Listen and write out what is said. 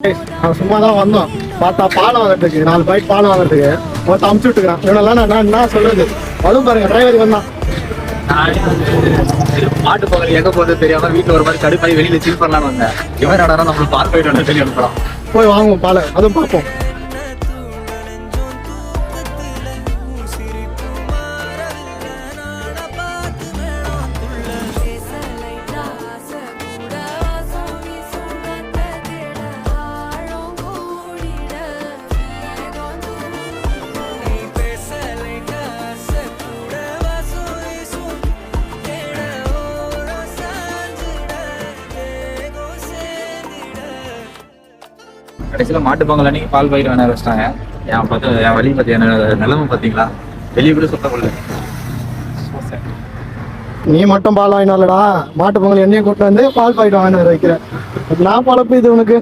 நான் சும்மா தான் வந்தோம். பார்த்தா பாலம் வாங்குறதுக்கு 4 பைக் பாலம் வாங்குறதுக்கு மொத்தம் அமுச்சு விட்டுருக்கான். இவனெல்லாம் நான் என்ன சொல்றது? அதுவும் பாருங்க, டிரைவர் வந்தான். மாட்டு பொங்கல் எங்க போறது தெரியாம வீட்டுல ஒரு மாதிரி கடுப்பாய் வெளியில சீல் பண்ணலாம்னு வந்தேன். இவன் நம்மளுக்கு பார்க் போயிட்டு தெரியும் அனுப்பலாம். போய் வாங்குவோம் பாலை, அதுவும் பார்ப்போம். கடைசியில மாட்டு பொங்கல் அன்னைக்கு பால் பயிர் வேணா வச்சிட்டாங்க. என் வழி பத்தி என்ன நிலைமை பாத்தீங்களா? வெளியே கூட சுத்த முடியல. நீ மட்டும் பால் வாங்கினாலடா, மாட்டு பொங்கல் என்னையும் கூட்டு வந்து பால் பாயிட்டு வாங்கிட்டு வைக்கிறேன். நான் பழப்பு இது உனக்கு.